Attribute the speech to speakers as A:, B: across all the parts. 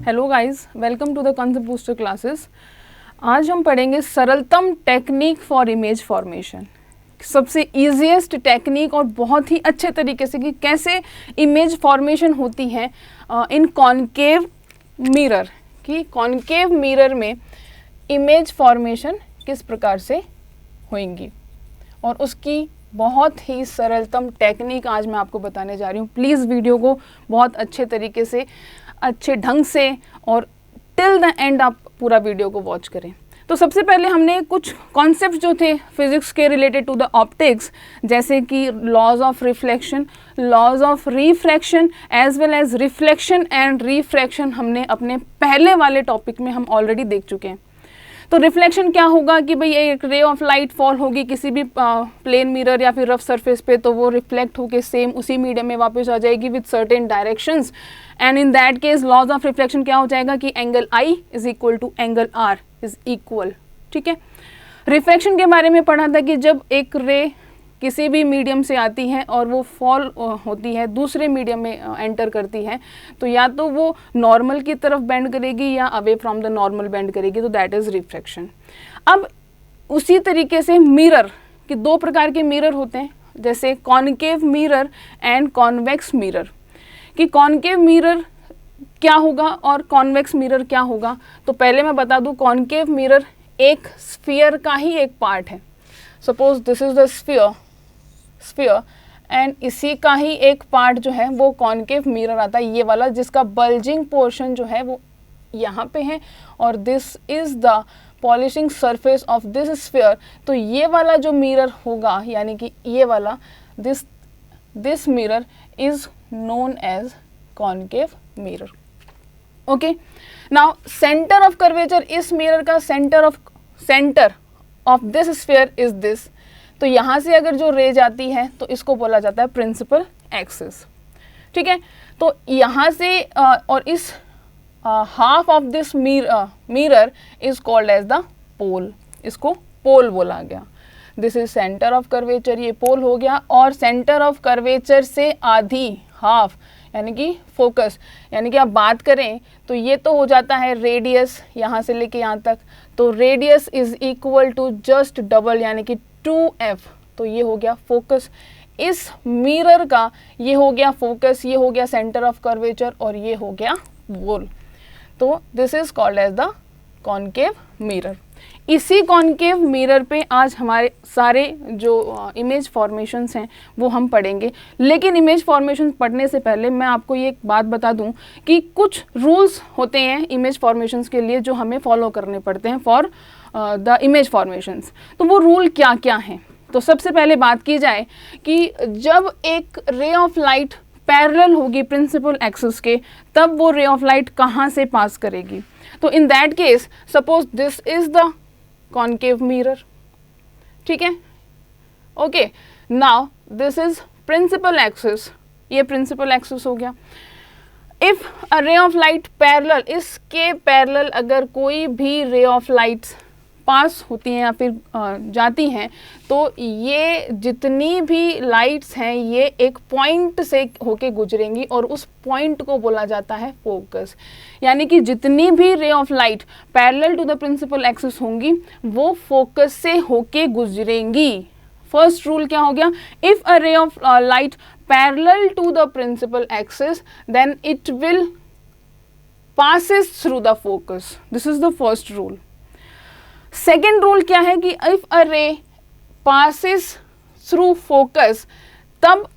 A: Hello guys, welcome to the concept booster classes. आज हम पढ़ेंगे सरलतम टेक्निक फॉर इमेज फॉर्मेशन, सबसे इजीएस्ट टेक्निक और बहुत ही अच्छे तरीके से कि कैसे इमेज फॉर्मेशन होती है इन कॉनकेव मिरर, कि कॉनकेव मिरर में इमेज फॉर्मेशन किस प्रकार से होंगी और उसकी बहुत ही सरलतम टेक्निक आज मैं आपको बताने जा रही हूँ। प्लीज़ वीडियो को बहुत अच्छे तरीके से, अच्छे ढंग से और टिल द एंड आप पूरा वीडियो को वॉच करें। तो सबसे पहले हमने कुछ कॉन्सेप्ट जो थे फिजिक्स के रिलेटेड टू द ऑप्टिक्स, जैसे कि laws of reflection, laws of refraction as well as reflection and refraction, हमने अपने पहले वाले टॉपिक में हम ऑलरेडी देख चुके हैं। तो रिफ्लेक्शन क्या होगा कि भाई एक रे ऑफ लाइट फॉल होगी किसी भी प्लेन मिरर या फिर रफ सरफेस पे, तो वो रिफ्लेक्ट होके सेम उसी मीडियम में वापस आ जाएगी with certain directions, and in that case laws of reflection क्या हो जाएगा कि angle I is equal to angle R is equal. ठीक है, रिफ्रैक्शन के बारे में पढ़ा था कि जब एक रे किसी भी मीडियम से आती है और वो फॉल होती है दूसरे मीडियम में एंटर करती है, तो या तो वो नॉर्मल की तरफ बेंड करेगी या away from the normal bend करेगी, तो दैट इज़ रिफ्रैक्शन। अब उसी तरीके से मिरर कि दो प्रकार के मिरर होते हैं, जैसे concave mirror and convex mirror. कि कॉनकेव मिरर क्या होगा और कॉन्वेक्स मिरर क्या होगा, तो पहले मैं बता दूं कॉनकेव मिरर एक स्फीयर का ही एक पार्ट है। Suppose this is the sphere and इसी का ही एक पार्ट जो है वो कॉनकेव मिरर आता है, ये वाला जिसका बल्जिंग पोर्शन जो है वो यहाँ पे है, और this is the polishing surface of this sphere. तो ये वाला जो मिरर होगा, यानी कि ये वाला this mirror is known as concave mirror. Okay, now center of curvature इस मिरर का center of this sphere is this। तो यहाँ से अगर जो रे जाती है तो इसको बोला जाता है प्रिंसिपल एक्सिस। ठीक है, तो यहाँ से और इस half of this mirror is called as the pole, इसको पोल बोला गया। This is centre of curvature, ये पोल हो गया, और सेंटर ऑफ कर्वेचर से आधी हाफ यानी कि फोकस, यानी कि आप बात करें तो ये तो हो जाता है रेडियस यहाँ से लेके यहाँ तक, तो radius is equal to just double यानी कि 2f। तो ये हो गया फोकस इस मिरर का, ये हो गया फोकस, ये हो गया सेंटर ऑफ कर्वेचर और ये हो गया पोल। तो this is called as the concave mirror. इसी कॉनकेव मिरर पे आज हमारे सारे जो इमेज फॉर्मेशंस हैं वो हम पढ़ेंगे। लेकिन इमेज फॉर्मेशन पढ़ने से पहले मैं आपको ये एक बात बता दूं कि कुछ रूल्स होते हैं इमेज फॉर्मेशंस के लिए जो हमें फॉलो करने पड़ते हैं फॉर द इमेज फॉर्मेशंस। तो वो रूल क्या क्या हैं, तो सबसे पहले बात की जाए कि जब एक रे ऑफ लाइट पैरेलल होगी प्रिंसिपल एक्सिस के, तब वो रे ऑफ लाइट कहाँ से पास करेगी। तो in that case suppose this is the concave mirror. ठीक है, okay, now this is principal axis, ये प्रिंसिपल एक्सिस हो गया। If a ray of light parallel, इसके पैरेलल अगर कोई भी रे ऑफ लाइट्स पास होती हैं या फिर जाती हैं, तो ये जितनी भी लाइट्स हैं ये एक पॉइंट से होके गुजरेंगी और उस पॉइंट को बोला जाता है फोकस। यानी कि जितनी भी ray of light parallel to the principal axis होंगी वो फोकस से होके गुजरेंगी। फर्स्ट रूल क्या हो गया, if a ray of light parallel to the principal axis then it will passes through the focus. This is the first rule. Second rule क्या है कि इफ अ रे पासिस थ्रू फोकस, तब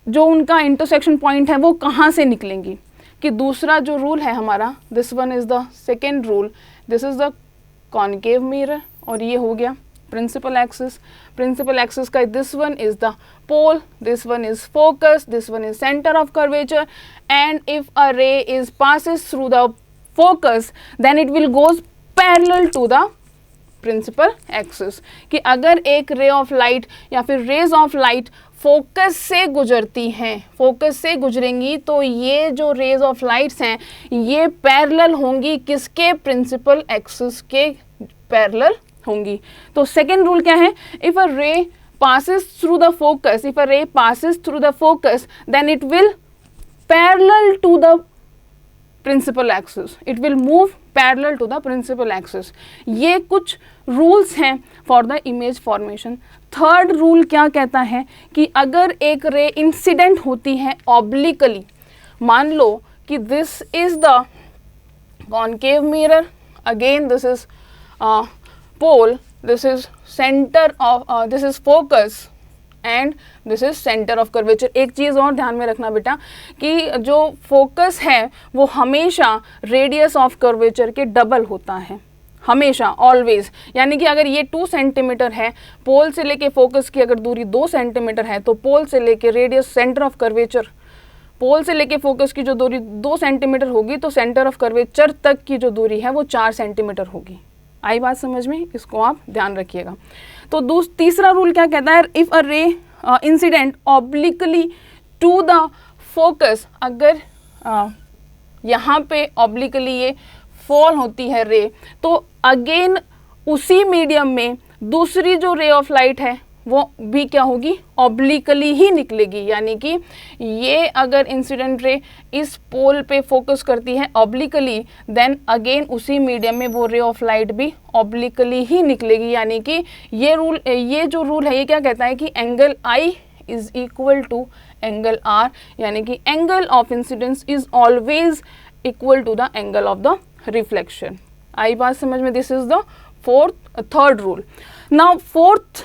A: जो उनका इंटरसेक्शन पॉइंट है वो कहाँ से निकलेंगी। कि दूसरा जो रूल है हमारा, this one is the second rule, this is the concave mirror और ये हो गया प्रिंसिपल एक्सिस। प्रिंसिपल एक्सिस का this one is the pole, this one is focus, this one is centre of curvature, and if a ray is passes through the focus then it will goes parallel to the principal axis. कि अगर एक रे of light या फिर raise of light focus से गुजरती हैं, focus से गुजरेंगी, तो ये जो रेज ऑफ लाइट्स हैं ये पैरेलल होंगी किसके, प्रिंसिपल एक्सिस के पैरेलल होंगी। तो सेकेंड रूल क्या है, इफ अ रे passes through the focus, if a ray passes through the focus then it will parallel to the principal axis, it will move parallel to the principal axis. ये कुछ rules हैं for the image formation. Third rule क्या कहता है कि अगर एक ray incident होती है ऑब्लिकली, मान लो कि this is the concave mirror, again this is pole, this is centre of, this is focus and this is centre of curvature. एक चीज़ और ध्यान में रखना बेटा कि जो फोकस है वो हमेशा रेडियस ऑफ कर्वेचर के डबल होता है, हमेशा, ऑलवेज। यानी कि अगर ये 2 सेंटीमीटर है, पोल से लेके फोकस की अगर दूरी 2 सेंटीमीटर है, तो पोल से लेके रेडियस सेंटर ऑफ कर्वेचर, पोल से लेके फोकस की जो दूरी 2 सेंटीमीटर होगी, तो सेंटर ऑफ कर्वेचर तक की जो दूरी है वो 4 सेंटीमीटर होगी। आई बात समझ में? इसको आप ध्यान रखिएगा। तो तीसरा रूल क्या कहता है, if a ray incident obliquely to the focus, अगर यहाँ पे ऑब्लिकली ये फॉल होती है रे, तो अगेन उसी मीडियम में दूसरी जो रे ऑफ लाइट है वो भी क्या होगी, ऑब्लिकली ही निकलेगी। यानी कि ये अगर इंसिडेंट रे इस पोल पे फोकस करती है ऑब्लिकली, देन अगेन उसी मीडियम में वो रे ऑफ लाइट भी ऑब्लिकली ही निकलेगी। यानी कि ये जो रूल है ये क्या कहता है कि angle I is equal to angle r, यानी कि angle of incidence is always equal to the angle of the reflection. आई बात समझ में? This is the third rule. Now fourth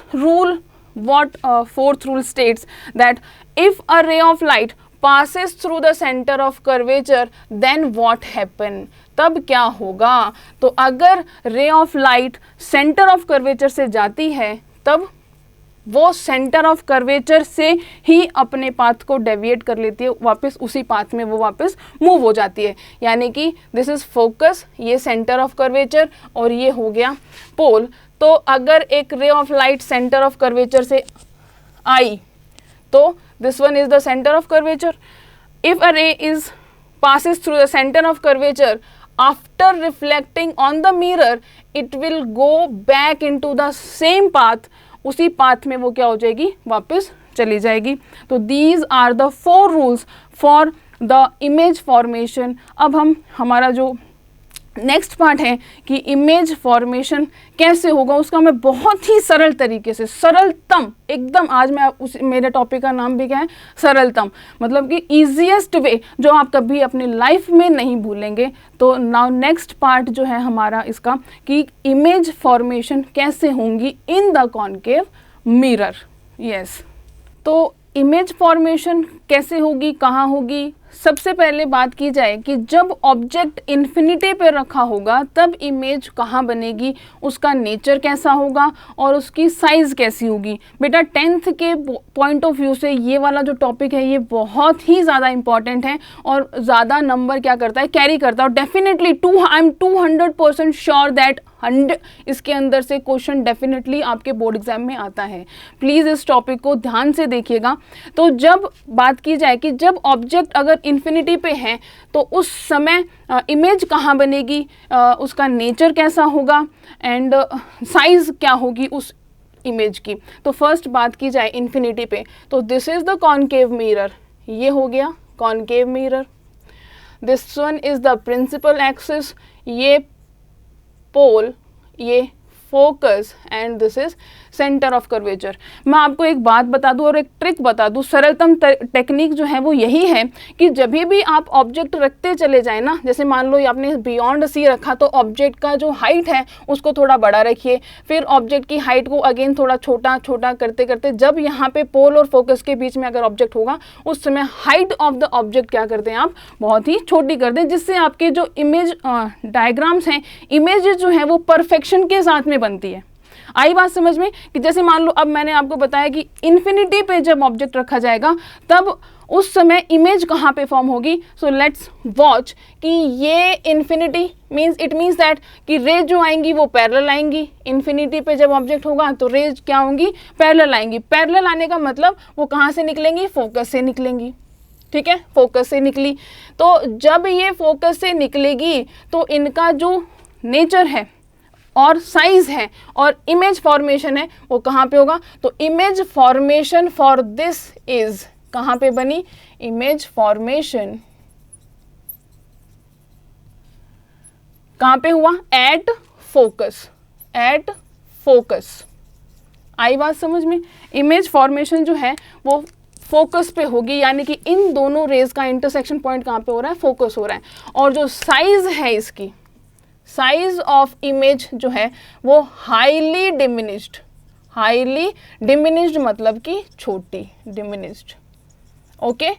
A: rule states that if a ray of light passes through the center of curvature, then what happen? तब क्या होगा? तो अगर ray of light center of curvature से जाती है, तब वो सेंटर ऑफ कर्वेचर से ही अपने पाथ को डेविएट कर लेती है, वापस उसी पाथ में वो वापस मूव हो जाती है। यानी कि दिस इज फोकस, ये सेंटर ऑफ कर्वेचर, और ये हो गया पोल। तो अगर एक रे of light centre of curvature से आई, तो this one is the centre of curvature. If a ray is passes through the center of curvature, after reflecting on the mirror, it will go back into the same path, उसी path में वो क्या हो जाएगी, वापस चली जाएगी। तो these are the 4 rules for the image formation. अब हम हमारा जो नेक्स्ट पार्ट है कि इमेज फॉर्मेशन कैसे होगा, उसका मैं बहुत ही सरल तरीके से, सरलतम एकदम, आज मैं मेरे टॉपिक का नाम भी क्या है, सरलतम, मतलब कि ईजीएस्ट वे जो आप कभी अपनी लाइफ में नहीं भूलेंगे। तो नाउ नेक्स्ट पार्ट जो है हमारा इसका कि इमेज फॉर्मेशन कैसे होंगी in the concave mirror. Yes, तो इमेज फॉर्मेशन कैसे होगी, कहाँ होगी? सबसे पहले बात की जाए कि जब ऑब्जेक्ट इन्फिनिटी पे रखा होगा तब इमेज कहाँ बनेगी, उसका नेचर कैसा होगा और उसकी साइज़ कैसी होगी। बेटा 10th के पॉइंट ऑफ व्यू से ये वाला जो टॉपिक है ये बहुत ही ज़्यादा इंपॉर्टेंट है और ज़्यादा नंबर क्या करता है, कैरी करता है। और definitely I am 200% sure that इसके अंदर से क्वेश्चन डेफिनेटली आपके बोर्ड एग्जाम में आता है। प्लीज़ इस टॉपिक को ध्यान से देखिएगा। तो जब बात की जाए कि जब ऑब्जेक्ट अगर इन्फिनिटी पे है तो उस समय इमेज कहाँ बनेगी, उसका नेचर कैसा होगा एंड साइज़ क्या होगी उस इमेज की। तो फर्स्ट बात की जाए इन्फिनिटी पे, तो this is the concave mirror, ये हो गया concave mirror. This one is the principal axis, ये पोल, ये focus and this is centre of curvature. मैं आपको एक बात बता दूं और एक ट्रिक बता दूं, सरलतम टेक्निक जो है वो यही है कि जब भी आप ऑब्जेक्ट रखते चले जाएं ना, जैसे मान लो आपने बियॉन्ड सी रखा तो ऑब्जेक्ट का जो हाइट है उसको थोड़ा बड़ा रखिए, फिर ऑब्जेक्ट की हाइट को अगेन थोड़ा छोटा छोटा करते करते जब यहाँ पे पोल और फोकस के बीच में अगर ऑब्जेक्ट होगा उस समय हाइट ऑफ द ऑब्जेक्ट क्या करते हैं आप, बहुत ही छोटी कर दें, जिससे आपके जो इमेज डायग्राम्स हैं, इमेजेस जो हैं वो परफेक्शन के साथ में बनती है। आई बात समझ में? कि जैसे मान लो अब मैंने आपको बताया कि इन्फिनिटी पे जब ऑब्जेक्ट रखा जाएगा तब उस समय इमेज कहाँ पे फॉर्म होगी। सो लेट्स वॉच कि ये इन्फिनिटी इट मीन्स दैट कि रेज जो आएंगी वो पैरेलल आएंगी। इन्फिनिटी पे जब ऑब्जेक्ट होगा तो रेज क्या होंगी, पैरेलल आएंगी। पैरेलल आने का मतलब वो कहाँ से निकलेंगी, फोकस से निकलेंगी। ठीक है, फोकस से निकली, तो जब ये फोकस से निकलेगी तो इनका जो नेचर है और साइज है और इमेज फॉर्मेशन है वो कहाँ पे होगा। तो image formation for this is कहाँ पे बनी, इमेज फॉर्मेशन कहाँ पे हुआ? At focus, at focus. आई बात समझ में? इमेज फॉर्मेशन जो है वो फोकस पे होगी, यानी कि इन दोनों रेज का इंटरसेक्शन पॉइंट कहाँ पे हो रहा है? फोकस हो रहा है। और जो साइज है इसकी, साइज ऑफ इमेज जो है वो हाईली डिमिनिश्ड, हाईली डिमिनिश्ड मतलब कि छोटी, डिमिनिश्ड। ओके,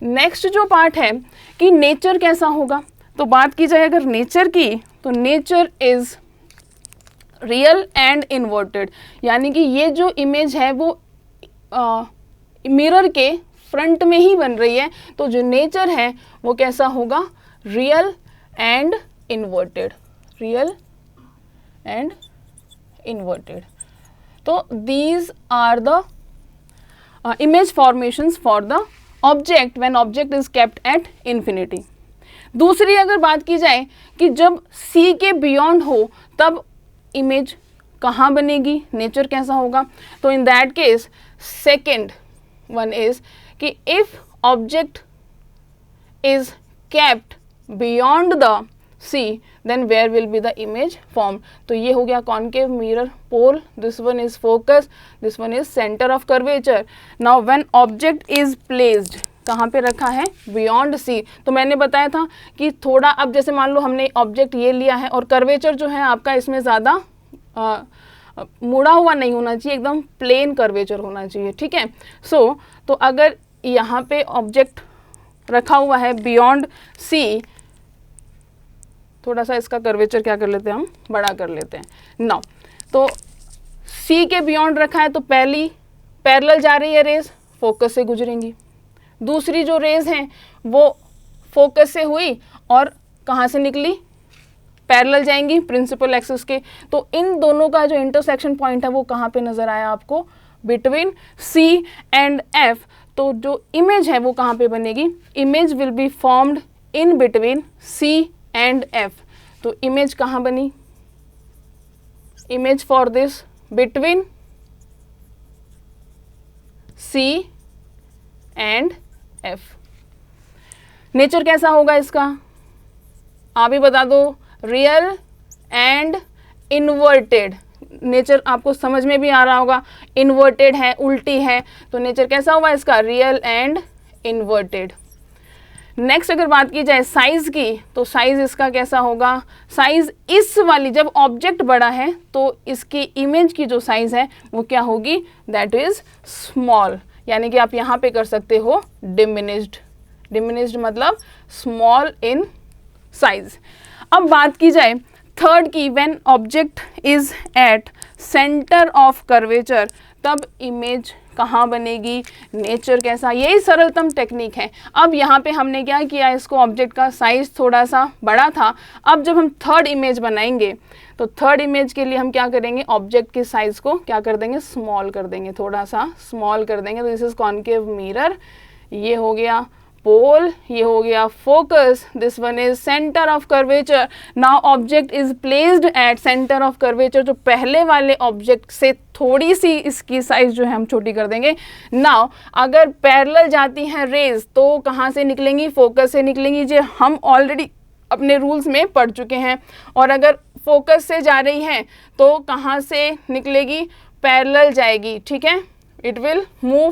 A: नेक्स्ट जो पार्ट है कि नेचर कैसा होगा, तो बात की जाए अगर नेचर की, तो nature is real and inverted, यानी कि ये जो इमेज है वो मिरर के फ्रंट में ही बन रही है, तो जो नेचर है वो कैसा होगा? Real and inverted, real and inverted. तो these are the image formations for the object when object is kept at infinity. दूसरी अगर बात की जाए कि जब C के बियॉन्ड हो तब इमेज कहाँ बनेगी, नेचर कैसा होगा, तो in that case second one is कि if object is kept beyond the C, then where will be the image formed? तो ये हो गया concave mirror pole, this one is focus, this one is center of curvature. Now when object is placed, कहाँ पे रखा है? Beyond C। तो मैंने बताया था कि थोड़ा, अब जैसे मान लो हमने ऑब्जेक्ट ये लिया है और कर्वेचर जो है आपका इसमें ज़्यादा मुड़ा हुआ नहीं होना चाहिए, एकदम प्लेन कर्वेचर होना चाहिए, ठीक है। तो अगर यहाँ पे ऑब्जेक्ट रखा हुआ है बियॉन्ड C, थोड़ा सा इसका कर्वेचर क्या कर लेते हैं हम? बड़ा कर लेते हैं। नाउ तो C के बियॉन्ड रखा है, तो पहली पैरेलल जा रही है रेज, फोकस से गुजरेंगी। दूसरी जो रेज हैं वो फोकस से हुई और कहाँ से निकली? पैरेलल जाएंगी प्रिंसिपल एक्सिस के। तो इन दोनों का जो इंटरसेक्शन पॉइंट है वो कहाँ पे नज़र आया आपको? Between C and F। तो जो इमेज है वो कहाँ पे बनेगी? Image will be formed in between C and F। तो इमेज कहाँ बनी? Image for this between C and F। Nature कैसा होगा इसका? आप ही बता दो। Real and inverted. नेचर आपको समझ में भी आ रहा होगा, इन्वर्टेड है, उल्टी है, तो नेचर कैसा होगा इसका? Real and inverted. नेक्स्ट अगर बात की जाए साइज की, तो साइज इसका कैसा होगा? साइज इस वाली, जब ऑब्जेक्ट बड़ा है तो इसकी इमेज की जो साइज है वो क्या होगी? दैट इज स्मॉल, यानी कि आप यहाँ पे कर सकते हो डिमिनिश्ड। डिमिनिश्ड मतलब स्मॉल इन साइज। अब बात की जाए थर्ड की, when object is at centre of curvature, तब इमेज कहाँ बनेगी? नेचर कैसा? यही सरलतम टेक्निक है। अब यहाँ पे हमने क्या किया, इसको ऑब्जेक्ट का साइज थोड़ा सा बड़ा था। अब जब हम थर्ड इमेज बनाएंगे तो थर्ड इमेज के लिए हम क्या करेंगे? ऑब्जेक्ट के साइज को क्या कर देंगे? स्मॉल कर देंगे, थोड़ा सा स्मॉल कर देंगे। तो दिस इज कॉन्केव मिरर, ये हो गया पोल, ये हो गया focus, this one is centre of curvature. Now object is placed at centre of curvature. जो पहले वाले ऑब्जेक्ट से थोड़ी सी इसकी साइज जो है हम छोटी कर देंगे। नाउ अगर पैरेलल जाती हैं रेज तो कहाँ से निकलेंगी? फोकस से निकलेंगी, जो हम ऑलरेडी अपने रूल्स में पढ़ चुके हैं। और अगर फोकस से जा रही हैं तो कहाँ से निकलेगी? पैरेलल जाएगी, ठीक है। It will move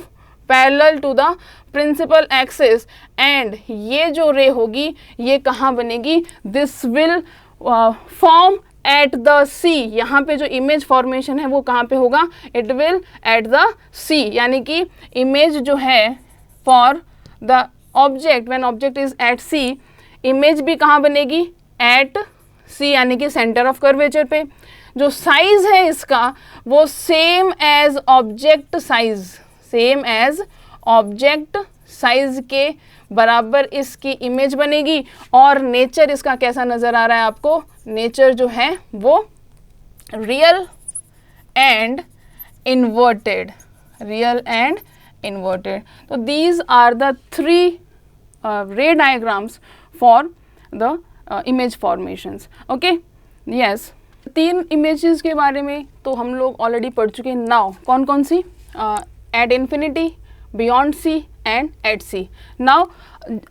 A: parallel to the principal axis and ये जो रे होगी ये कहाँ बनेगी? This will form at the C। यहाँ पे जो इमेज फॉर्मेशन है वो कहाँ पे होगा? It will at the C, यानी कि इमेज जो है for the object when object is at C, image भी कहाँ बनेगी? एट C, यानी कि सेंटर ऑफ कर्वेचर पे। जो साइज है इसका वो same as object size, same as object size के बराबर इसकी इमेज बनेगी। और नेचर इसका कैसा नज़र आ रहा है आपको? नेचर जो है वो real and inverted, real and inverted. तो these are the three ray diagrams for the image formations. Okay, yes, तीन इमेजेस के बारे में तो हम लोग ऑलरेडी पढ़ चुके हैं। नाउ कौन कौन सी? At infinity, beyond C and at C. Now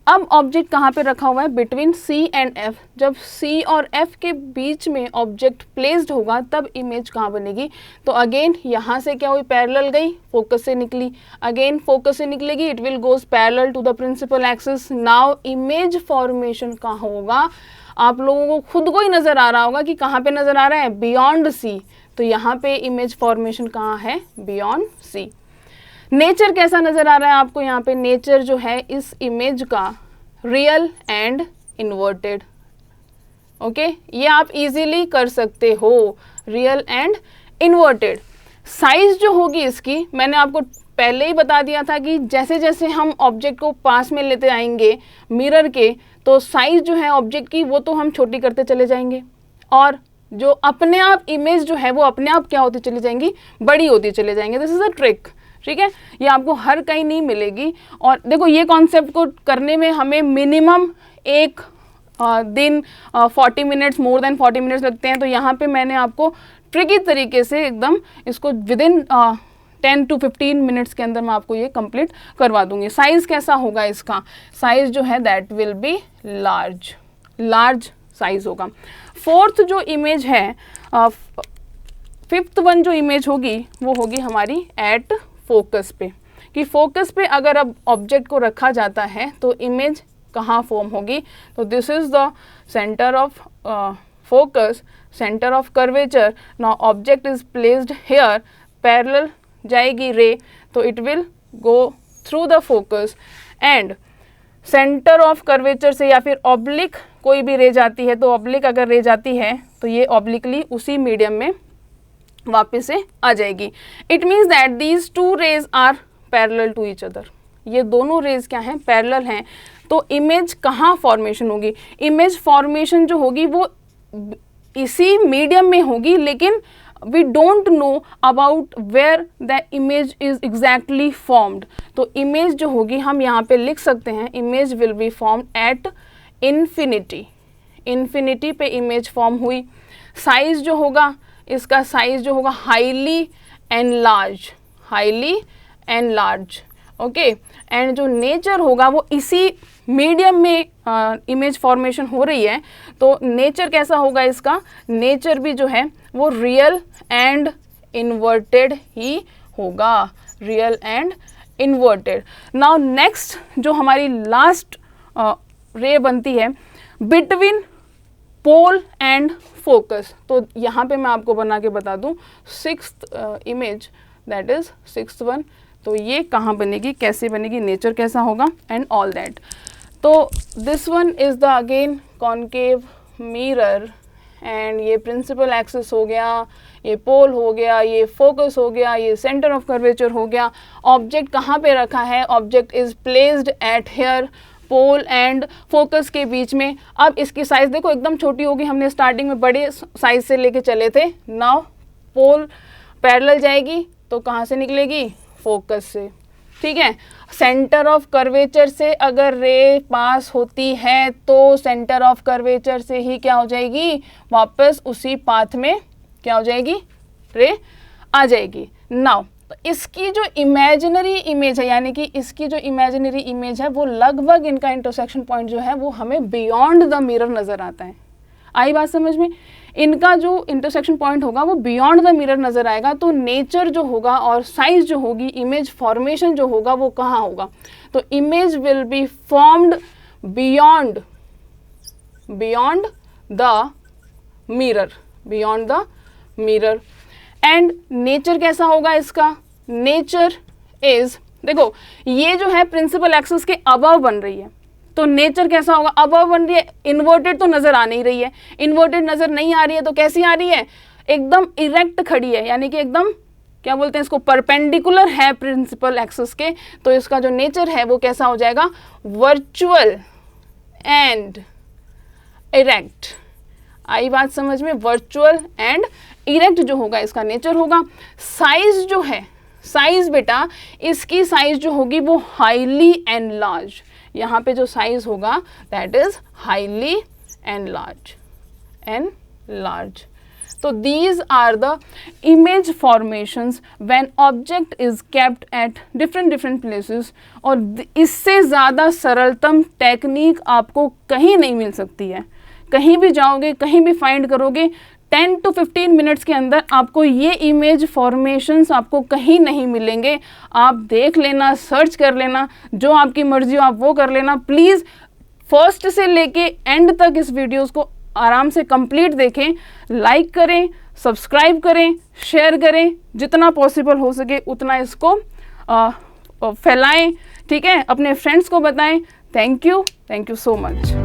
A: अब ऑब्जेक्ट कहाँ पे रखा हुआ है, बिटवीन सी एंड एफ। जब सी और एफ के बीच में ऑब्जेक्ट प्लेस्ड होगा तब इमेज कहाँ बनेगी, तो अगेन यहाँ से क्या हुई, पैरेलल गई, फोकस से निकली, अगेन फोकस से निकलेगी, it will goes parallel to the principal axis. Now image formation कहाँ होगा, आप लोगों को खुद को ही नज़र आ रहा होगा कि कहाँ पे नज़र आ रहा है, बियॉन्ड सी। तो यहाँ पे इमेज फॉर्मेशन कहाँ है, बियॉन्ड सी। नेचर कैसा नज़र आ रहा है आपको यहाँ पे, नेचर जो है इस इमेज का रियल एंड इन्वर्टेड। ओके, ये आप इजीली कर सकते हो, रियल एंड इन्वर्टेड। साइज जो होगी इसकी, मैंने आपको पहले ही बता दिया था कि जैसे जैसे हम ऑब्जेक्ट को पास में लेते आएंगे मिरर के, तो साइज जो है ऑब्जेक्ट की वो तो हम छोटी करते चले जाएंगे, और जो अपने आप इमेज जो है वो अपने आप क्या होती चली जाएंगी, बड़ी होती चले जाएंगे। दिस इज़ अ ट्रिक, ठीक है, ये आपको हर कहीं नहीं मिलेगी। और देखो ये कॉन्सेप्ट को करने में हमें मिनिमम एक दिन 40 मिनट्स, मोर देन 40 मिनट्स लगते हैं। तो यहाँ पे मैंने आपको ट्रिकी तरीके से एकदम इसको विदिन 10 to 15 मिनट्स के अंदर मैं आपको ये कंप्लीट करवा दूंगी। साइज़ कैसा होगा इसका, साइज़ जो है that will be large, large size होगा। फोर्थ जो इमेज है, फिफ्थ वन जो इमेज होगी वो होगी हमारी एट फोकस पे, कि फोकस पे अगर अब ऑब्जेक्ट को रखा जाता है तो इमेज कहाँ फॉर्म होगी, तो this is the centre of focus, centre of curvature. Now object is placed here, parallel जाएगी रे, तो it will go through the focus and centre of curvature से, या फिर ऑब्लिक कोई भी रे जाती है, तो ऑब्लिक अगर रे जाती है तो ये ऑब्लिकली उसी मीडियम में वापस से आ जाएगी। It means that these two rays are parallel to each other, ये दोनों रेज क्या हैं, पैरेलल हैं। तो इमेज कहाँ फॉर्मेशन होगी, इमेज फॉर्मेशन जो होगी वो इसी मीडियम में होगी, लेकिन we don't know about where the image is exactly formed। तो इमेज जो होगी हम यहाँ पे लिख सकते हैं, image will be formed at infinity, infinity पे इमेज फॉर्म हुई। साइज जो होगा इसका, साइज जो होगा highly enlarge, highly enlarge, okay. And जो नेचर होगा वो इसी मीडियम में इमेज फॉर्मेशन हो रही है, तो नेचर कैसा होगा इसका, नेचर भी जो है वो रियल एंड इन्वर्टेड ही होगा, real and inverted. Now next जो हमारी लास्ट रे बनती है बिटवीन पोल एंड फोकस, तो यहाँ पे मैं आपको बना के बता दूँ sixth image, that is sixth one. तो ये कहाँ बनेगी, कैसे बनेगी, नेचर कैसा होगा एंड ऑल दैट। तो this one is the again concave mirror, and ये प्रिंसिपल एक्सिस हो गया, ये पोल हो गया, ये फोकस हो गया, ये सेंटर ऑफ कर्वेचर हो गया। ऑब्जेक्ट कहाँ पे रखा है, object is placed at here, pole and focus के बीच में। अब इसकी साइज़ देखो एकदम छोटी होगी, हमने स्टार्टिंग में बड़े साइज से लेके चले थे। नाउ पोल पैरेलल जाएगी तो कहाँ से निकलेगी, फोकस से, ठीक है। सेंटर ऑफ कर्वेचर से अगर रे पास होती है तो सेंटर ऑफ कर्वेचर से ही क्या हो जाएगी, वापस उसी पाथ में क्या हो जाएगी, रे आ जाएगी। नाउ तो इसकी जो इमेजिनरी इमेज है, यानी कि इसकी जो इमेजिनरी इमेज है वो लगभग इनका इंटरसेक्शन पॉइंट जो है वो हमें बियॉन्ड द मिरर नज़र आता है। आई बात समझ में, इनका जो इंटरसेक्शन पॉइंट होगा वो बियॉन्ड द मिरर नज़र आएगा। तो नेचर जो होगा और साइज जो होगी, इमेज फॉर्मेशन जो होगा वो कहाँ होगा, तो image will be formed beyond the mirror, beyond the mirror. And nature कैसा होगा इसका, नेचर इज, देखो ये जो है प्रिंसिपल एक्सिस के अबव बन रही है, तो नेचर कैसा होगा, अबव बन रही है, इन्वर्टेड तो नज़र आ नहीं रही है, इन्वर्टेड नज़र नहीं आ रही है तो कैसी आ रही है, एकदम इरेक्ट खड़ी है, यानी कि एकदम क्या बोलते हैं इसको, परपेंडिकुलर है प्रिंसिपल एक्सिस के। तो इसका जो नेचर है वो कैसा हो जाएगा, वर्चुअल एंड इरेक्ट। आई बात समझ में, वर्चुअल एंड इरेक्ट जो होगा इसका नेचर होगा। साइज जो है, साइज बेटा इसकी साइज जो होगी वो हाईली एनलार्ज, यहाँ पे जो साइज होगा that is highly enlarge, enlarge. तो these are the image formations when object is kept at different places. और इससे ज़्यादा सरलतम टेक्निक आपको कहीं नहीं मिल सकती है। कहीं भी जाओगे, कहीं भी फाइंड करोगे, 10 to 15 मिनट्स के अंदर आपको ये इमेज फॉर्मेशंस आपको कहीं नहीं मिलेंगे। आप देख लेना, सर्च कर लेना, जो आपकी मर्जी हो आप वो कर लेना। प्लीज़ फर्स्ट से लेके एंड तक इस वीडियोस को आराम से कंप्लीट देखें, लाइक करें, सब्सक्राइब करें, शेयर करें, जितना पॉसिबल हो सके उतना इसको फैलाएं, ठीक है, अपने फ्रेंड्स को बताएं। Thank you so much.